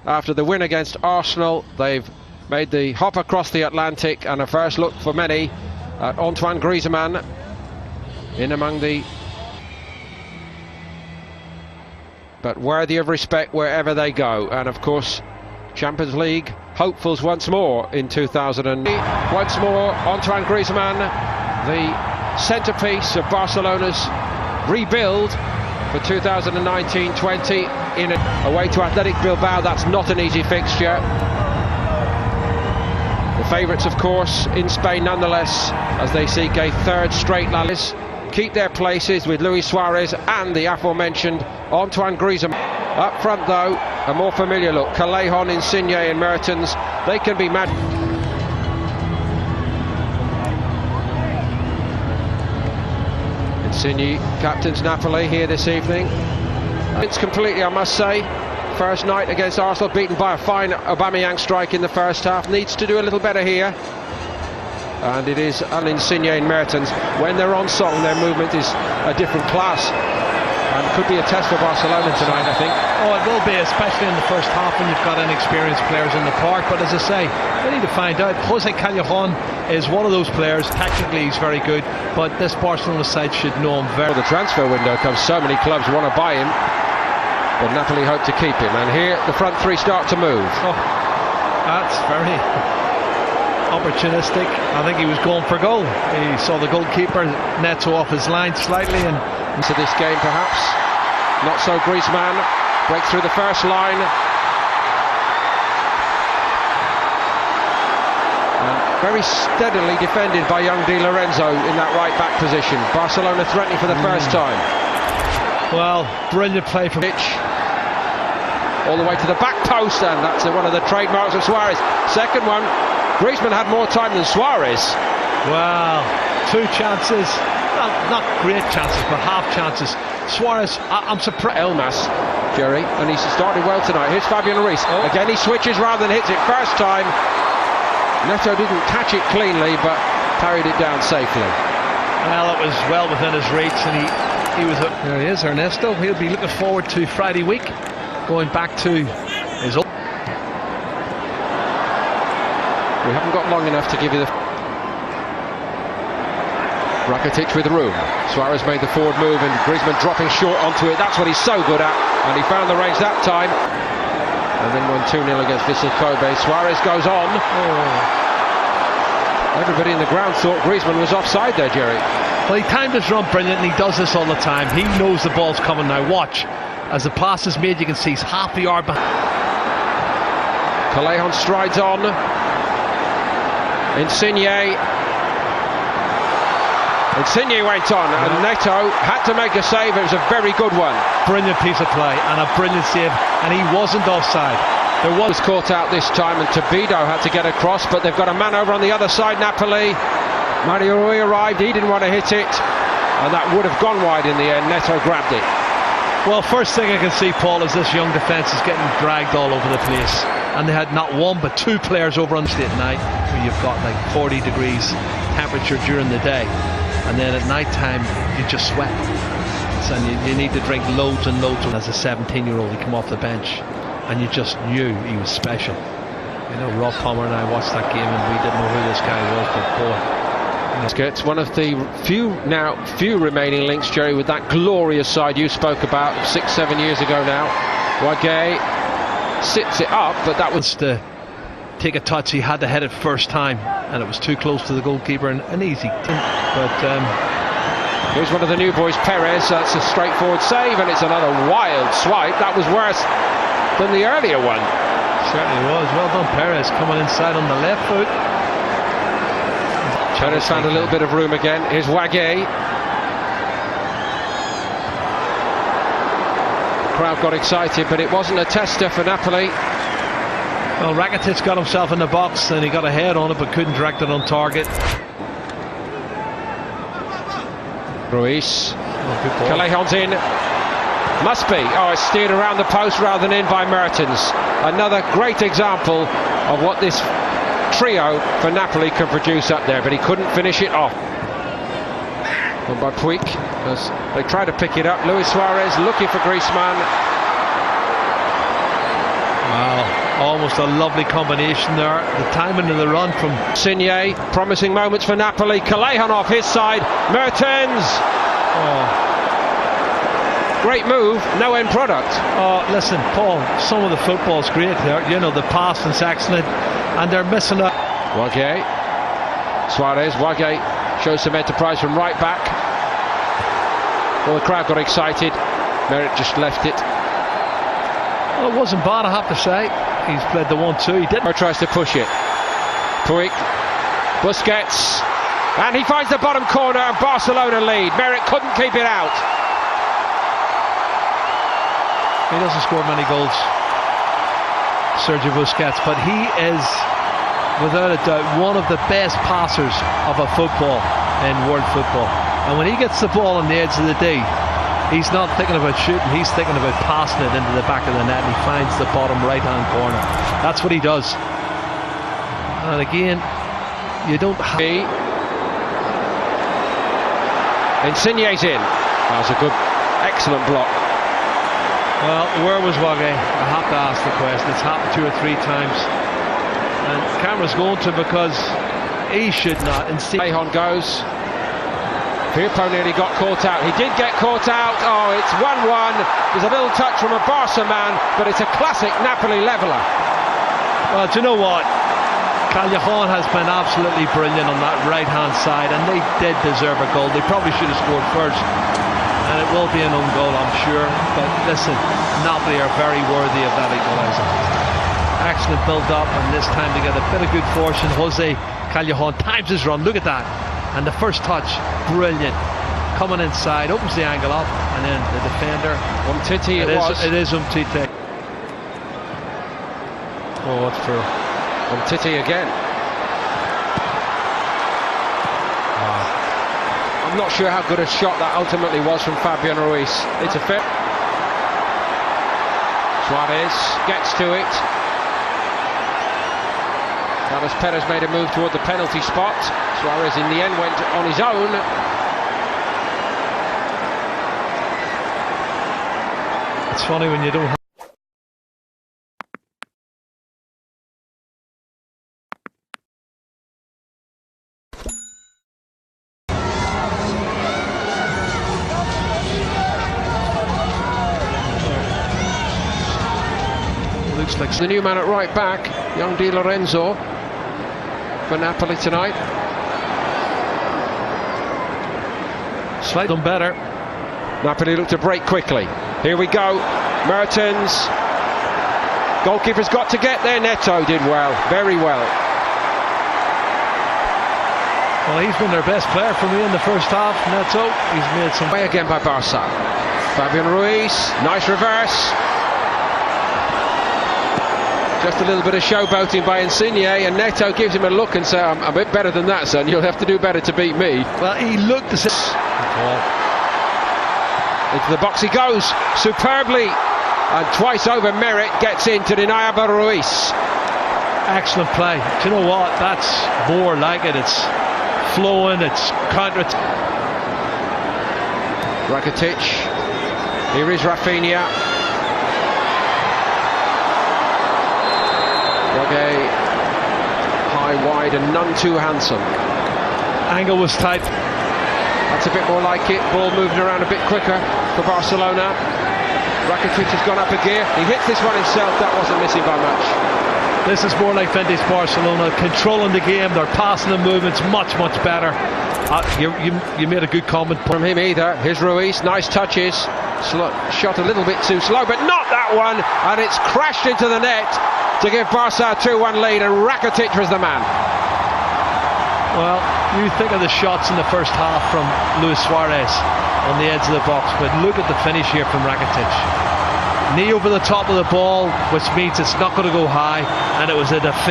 after the win against Arsenal. They've made the hop across the Atlantic, and a first look for many at Antoine Griezmann in among the... but worthy of respect wherever they go. And of course, Champions League hopefuls once more in 2000. Once more, Antoine Griezmann, the centrepiece of Barcelona's rebuild for 2019-20 in away to Athletic Bilbao. That's not an easy fixture. The favourites, of course, in Spain nonetheless, as they seek a third straight La Liga. Keep their places with Luis Suarez and the aforementioned Antoine Griezmann. Up front, though, a more familiar look. Callejon, Insigne and Mertens, they can be mad. Insigne captains Napoli here this evening. It's completely, I must say. First night against Arsenal, beaten by a fine Aubameyang strike in the first half. Needs to do a little better here. And it is Insigne and Mertens. When they're on song, their movement is a different class. And could be a test for Barcelona tonight, I think. Oh, it will be, especially in the first half when you've got inexperienced players in the park. But as I say, they need to find out. Jose Callejon is one of those players. Technically, he's very good, but this Barcelona side should know him very well. The transfer window comes, so many clubs want to buy him, but Napoli hope to keep him. And here, the front three start to move. Oh, that's very opportunistic. I think he was going for goal. He saw the goalkeeper Neto off his line slightly, and into this game perhaps. Not so Griezmann. Breaks through the first line. And very steadily defended by young Di Lorenzo in that right back position. Barcelona threatening for the first time. Well, brilliant play from Pitch. All the way to the back post, and that's one of the trademarks of Suarez. Second one. Griezmann had more time than Suarez. Well, two chances, not great chances, but half chances. Suarez, I'm surprised. Elmas, Jerry, and he's started well tonight. Here's Fabian Ruiz. Oh. Again, he switches rather than hits it. First time, Neto didn't catch it cleanly, but parried it down safely. Well, it was well within his reach, and he was. There he is, Ernesto. He'll be looking forward to Friday week, going back to his old. We haven't got long enough to give you the... Rakitic with room. Suarez made the forward move and Griezmann dropping short onto it. That's what he's so good at, and he found the range that time. And then won 2-0 against Vissel Kobe. Suarez goes on. Oh. Everybody in the ground thought Griezmann was offside there, Jerry. Well, he timed his run brilliantly. He does this all the time. He knows the ball's coming now. Watch. As the pass is made, you can see he's half a yard behind. Callejon strides on. Insigne went on, and Neto had to make a save. It was a very good one. Brilliant piece of play and a brilliant save, and he wasn't offside. There was caught out this time, and Tobido had to get across, but they've got a man over on the other side, Napoli. Mario Rui arrived, he didn't want to hit it, and that would have gone wide in the end. Neto grabbed it. Well, first thing I can see, Paul, is this young defence is getting dragged all over the place. And they had not one but two players over on state night, where you've got like 40 degrees temperature during the day, and then at night time you just sweat, and you need to drink loads and loads. As a 17-year-old, he came off the bench, and you just knew he was special. You know, Rob Palmer and I watched that game, and we didn't know who this guy was, but boy. It's one of the few remaining links, Jerry, with that glorious side you spoke about 6-7 years ago now. Wagué sits it up, but that was to take a touch. He had to head it first time, and it was too close to the goalkeeper, and an easy. But here's one of the new boys, Perez. That's a straightforward save, and it's another wild swipe. That was worse than the earlier one. Certainly was. Well done, Perez, coming inside on the left foot. Perez found a little bit of room again. Here's Wagué. Crowd got excited, but it wasn't a tester for Napoli. Well, Rakitic got himself in the box and he got a head on it, but couldn't direct it on target. Ruiz. Callejon's in. Must be. Oh, it's steered around the post rather than in by Mertens. Another great example of what this trio for Napoli can produce up there, but he couldn't finish it off. One by Puig as they try to pick it up. Luis Suarez looking for Griezmann. Wow. Almost a lovely combination there. The timing of the run from Insigne, promising moments for Napoli. Callejon off his side. Mertens. Great move, no end product. Oh, listen, Paul, some of the football's great there. You know, the passing's excellent, and they're missing a... Wagué. Suarez. Wagué shows some enterprise from right back. Well, the crowd got excited. Merritt just left it. Well, it wasn't bad, I have to say. He's played the 1-2. He didn't. Or tries to push it. Puig. Busquets. And he finds the bottom corner and Barcelona lead. Merritt couldn't keep it out. He doesn't score many goals, Sergio Busquets, but he is, without a doubt, one of the best passers of a football in world football. And when he gets the ball on the edge of the D, he's not thinking about shooting, he's thinking about passing it into the back of the net, and he finds the bottom right-hand corner. That's what he does. And again, you don't have... Insigne's in. That was a good, excellent block. Well, where was Wagué? I have to ask the question. It's happened 2 or 3 times. And camera's going to, because he should not. Callejon goes. Firpo nearly got caught out. He did get caught out. Oh, it's 1-1. There's a little touch from a Barca man, but it's a classic Napoli leveller. Well, do you know what? Callejon has been absolutely brilliant on that right-hand side, and they did deserve a goal. They probably should have scored first. And it will be an own goal, I'm sure. But listen, Napoli are very worthy of that equaliser. Excellent build-up, and this time they get a bit of good fortune. Jose Callejon times his run. Look at that. And the first touch, brilliant. Coming inside, opens the angle up, and then the defender. Umtiti It is Umtiti. Oh, what's through? Umtiti again. I'm not sure how good a shot that ultimately was from Fabian Ruiz. It's a fit. Suarez gets to it. Carlos Perez made a move toward the penalty spot. Suarez in the end went on his own. It's funny when you don't have... Looks like the new man at right back, young Di Lorenzo, for Napoli tonight. Slightly done better. Napoli look to break quickly. Here we go. Mertens. Goalkeeper's got to get there. Neto did well, very well. Well, he's been their best player for me in the first half. Neto, he's made some... Way again by Barca. Fabian Ruiz, nice reverse. Just a little bit of showboating by Insigne, and Neto gives him a look and says, I'm a bit better than that, son. You'll have to do better to beat me. Well, he looked as if... Into the box he goes, superbly. And twice over, Merritt gets in to deny Abel Ruiz. Excellent play. Do you know what? That's more like it. It's flowing, it's counter... Rakitic. Here is Rafinha. Wagué, high, wide, and none too handsome. Angle was tight. That's a bit more like it. Ball moving around a bit quicker for Barcelona. Rakitic has gone up a gear. He hits this one himself. That wasn't missing by much. This is more like vintage Barcelona, controlling the game. They're passing the movements much better. You made a good comment from him either. Here's Ruiz, nice touches. Shot a little bit too slow, but not that one. And it's crashed into the net to give Barca a 2-1 lead, and Rakitic was the man. Well, you think of the shots in the first half from Luis Suarez on the edge of the box, but look at the finish here from Rakitic. Knee over the top of the ball, which means it's not going to go high, and it was a definitive.